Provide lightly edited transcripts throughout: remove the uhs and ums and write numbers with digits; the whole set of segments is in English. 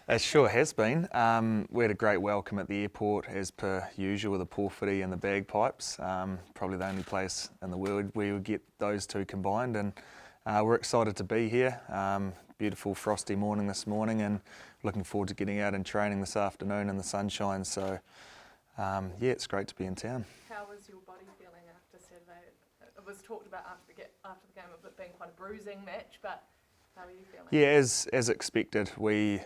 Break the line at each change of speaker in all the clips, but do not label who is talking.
It sure has been. We had a great welcome at the airport, as per usual, with the porphyry and the bagpipes. Probably the only place in the world where we would get those two combined, and we're excited to be here. Beautiful frosty morning this morning, and looking forward to getting out and training this afternoon in the sunshine. So, yeah, it's great to be in town.
How was your body feeling after Saturday? It was talked about after the game of it being quite a bruising match, but how are you feeling?
Yeah, as expected, we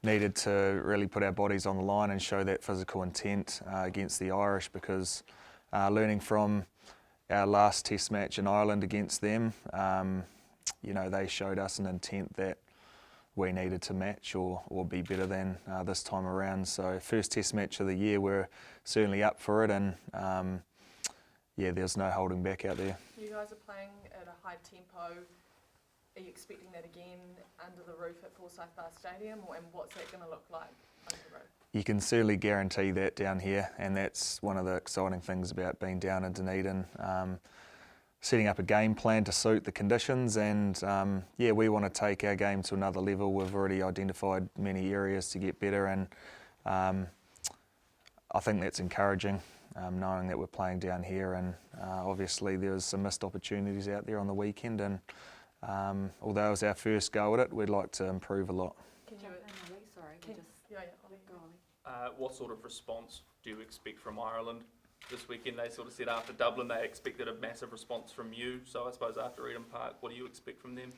needed to really put our bodies on the line and show that physical intent against the Irish, because learning from our last Test match in Ireland against them, they showed us an intent that we needed to match or be better than this time around. So first Test match of the year, we're certainly up for it, and there's no holding back out there.
You guys are playing at a high tempo. Are you expecting that again under the roof at Forsyth Bar Stadium, and what's that going to look like under the roof?
You can certainly guarantee that down here, and that's one of the exciting things about being down in Dunedin. Setting up a game plan to suit the conditions, and we want to take our game to another level. We've already identified many areas to get better, and I think that's encouraging, knowing that we're playing down here, and obviously there was some missed opportunities out there on the weekend, and although it was our first go at it, we'd like to improve a lot.
What sort of response do you expect from Ireland this weekend? They sort of said after Dublin they expected a massive response from you, so I suppose after Eden Park, what do you expect from them?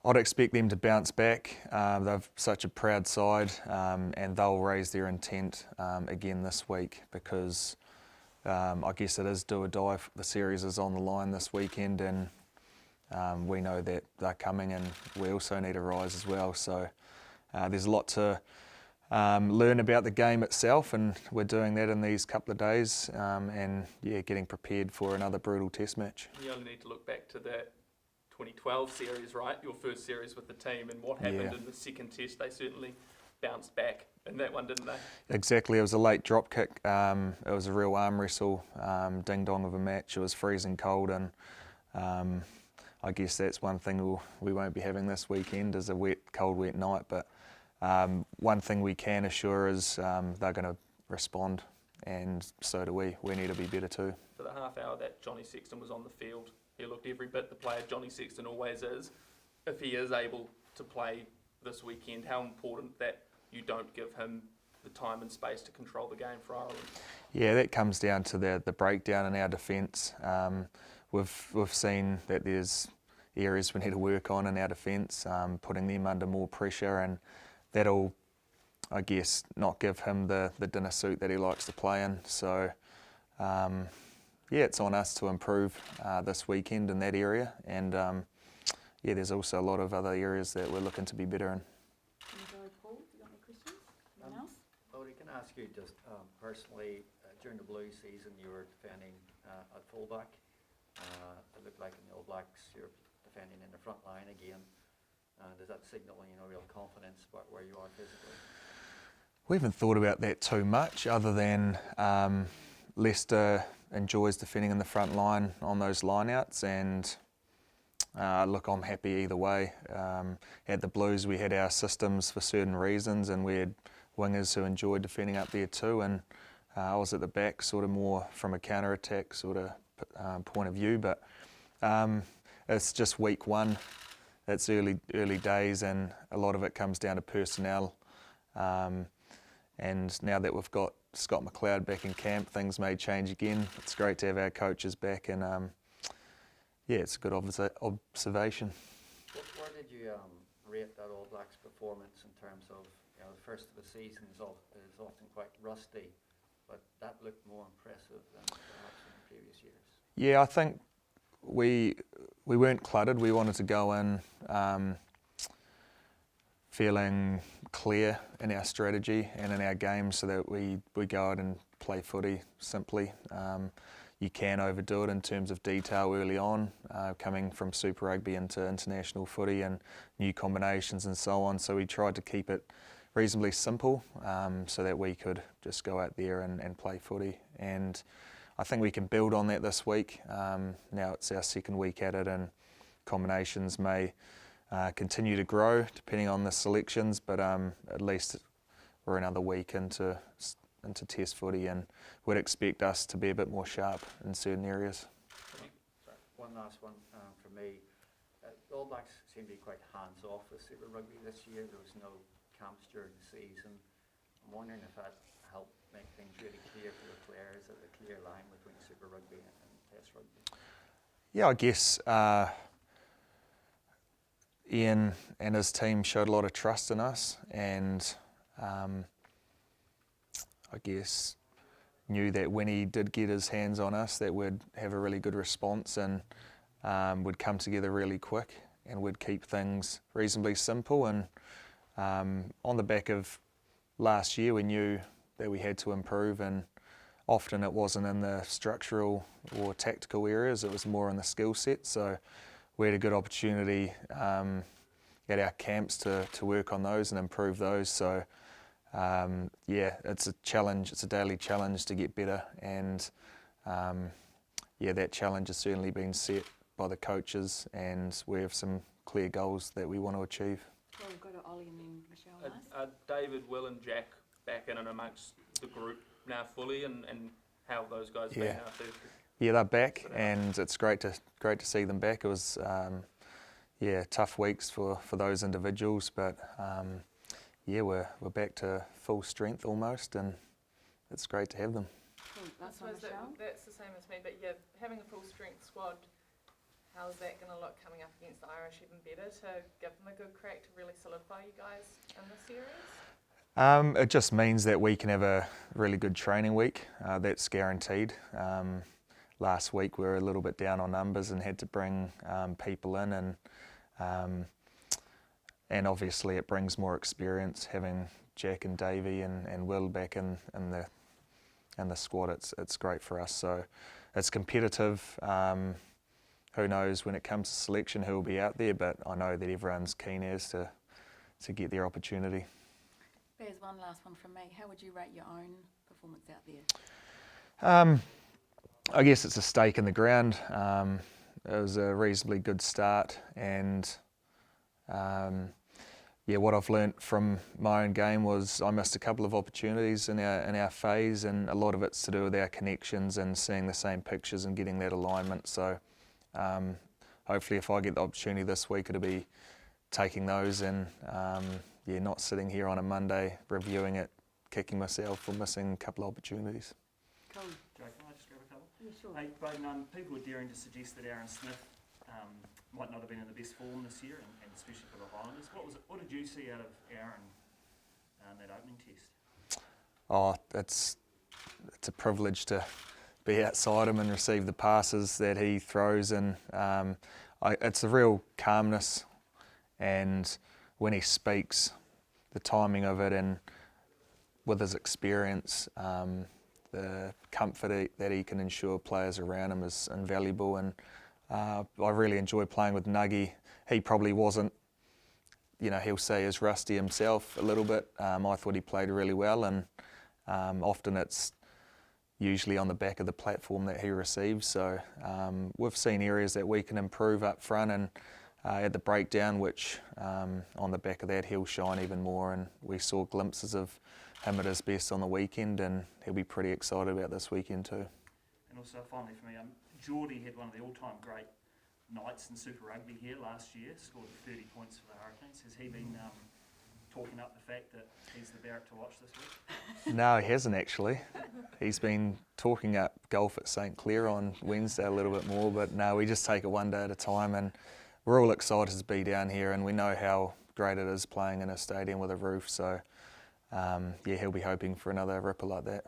I'd expect them to bounce back. They've such a proud side, and they'll raise their intent again this week, because I guess it is do or die. The series is on the line this weekend, and we know that they're coming, and we also need a rise as well. So there's a lot to learn about the game itself, and we're doing that in these couple of days, and getting prepared for another brutal Test match.
You only need to look back to that 2012 series, right? Your first series with the team, and what happened in the second Test. They certainly bounced back in that one, didn't they?
Exactly. It was a late drop kick. It was a real arm wrestle, ding dong of a match. It was freezing cold, and I guess that's one thing we won't be having this weekend, is a wet night. But one thing we can assure is they're going to respond, and so do we. We need to be better too.
For the half hour that Johnny Sexton was on the field, he looked every bit the player Johnny Sexton always is. If he is able to play this weekend, how important that you don't give him the time and space to control the game for Ireland?
Yeah, that comes down to the breakdown in our defence. We've seen that there's areas we need to work on in our defence, putting them under more pressure, and that'll, I guess, not give him the dinner suit that he likes to play in. So, it's on us to improve this weekend in that area, and there's also a lot of other areas that we're looking to be better in.
Paul, you got any questions? Anyone else?
Lori, can I ask you just personally, during the Blues season you were defending at fullback. It looked like in the All Blacks you're defending in the front line again. Does that signal real confidence about where you are physically?
We haven't thought about that too much, other than Leicester enjoys defending in the front line on those lineouts, and look, I'm happy either way. At the Blues we had our systems for certain reasons, and we had wingers who enjoyed defending up there too, and I was at the back sort of more from a counter-attack sort of point of view, but it's just week one. It's early days, and a lot of it comes down to personnel. And now that we've got Scott McLeod back in camp, things may change again. It's great to have our coaches back, and it's a good observation.
Where did you rate that All Blacks performance in terms of, the first of the season is often quite rusty, but that looked more impressive than perhaps in the previous years?
Yeah, I think we weren't cluttered. We wanted to go in feeling clear in our strategy and in our game, so that we go out and play footy simply. You can overdo it in terms of detail early on, coming from Super Rugby into international footy and new combinations and so on. So we tried to keep it reasonably simple, so that we could just go out there and play footy. And I think we can build on that this week. Now it's our second week at it, and combinations may continue to grow depending on the selections, but at least we're another week into Test footy, and would expect us to be a bit more sharp in certain areas.
Sorry, one last one from me. The All Blacks seem to be quite hands-off with Super Rugby this year. There was no camps during the season. I'm wondering if that helped make things really clear for the players, at the clear line between Super Rugby and Test Rugby.
Yeah, I guess Ian and his team showed a lot of trust in us, and I guess knew that when he did get his hands on us that we'd have a really good response and would come together really quick and would keep things reasonably simple. And on the back of last year we knew that we had to improve, and often it wasn't in the structural or tactical areas, it was more in the skill set. So we had a good opportunity at our camps to work on those and improve those. So yeah, it's a challenge, it's a daily challenge to get better, and yeah, that challenge has certainly been set by the coaches, and we have some clear goals that we want to achieve.
Well, we'll go to Ollie and then Michelle. Nice.
David, Will and Jack back in and amongst the group now fully, and how have those guys been after?
Yeah, they're back, and it's great to see them back. It was yeah, tough weeks for those individuals, but yeah, we're back to full strength almost, and it's great to have them.
Cool.
I
Last one,
suppose
Michelle.
that's the same as me, but yeah, having a full strength squad, how's that going to look coming up against the Irish even better to give them a good crack to really solidify you guys in the series?
It just means that we can have a really good training week. That's guaranteed. Last week we were a little bit down on numbers and had to bring people in, and obviously it brings more experience having Jack and Davey and Will back in the squad. It's great for us. So it's competitive. Who knows when it comes to selection who will be out there, but I know that everyone's keen as to get their opportunity.
There's one last one from me. How would you rate your own performance out there?
I guess it's a stake in the ground. It was a reasonably good start, and yeah, what I've learnt from my own game was I missed a couple of opportunities in our phase, and a lot of it's to do with our connections and seeing the same pictures and getting that alignment. So hopefully if I get the opportunity this week, it'll be taking those and yeah, not sitting here on a Monday reviewing it, kicking myself for missing a couple of opportunities.
Cool.
Joe, can I just grab a couple?
Yeah, sure.
Hey, Beauden, people are daring to suggest that Aaron Smith might not have been in the best form this year, and especially for the Highlanders. What did you see out of Aaron in that opening test?
Oh, it's a privilege to be outside him and receive the passes that he throws, and it's a real calmness, and when he speaks, the timing of it, and with his experience, the comfort that he can ensure players around him is invaluable. And I really enjoy playing with Nuggy. He probably wasn't, you know, he'll say as rusty himself a little bit. I thought he played really well, and often it's usually on the back of the platform that he receives. So we've seen areas that we can improve up front, and at the breakdown, which on the back of that he'll shine even more, and we saw glimpses of him at his best on the weekend, and he'll be pretty excited about this weekend too.
And also, finally for me, Geordie had one of the all-time great nights in Super Rugby here last year, scored 30 points for the Hurricanes. Has he been talking up the fact that he's the Barrett to watch this week?
No, he hasn't actually. He's been talking up golf at St Clair on Wednesday a little bit more, but no, we just take it one day at a time, and we're all excited to be down here, and we know how great it is playing in a stadium with a roof. So yeah, he'll be hoping for another ripper like that.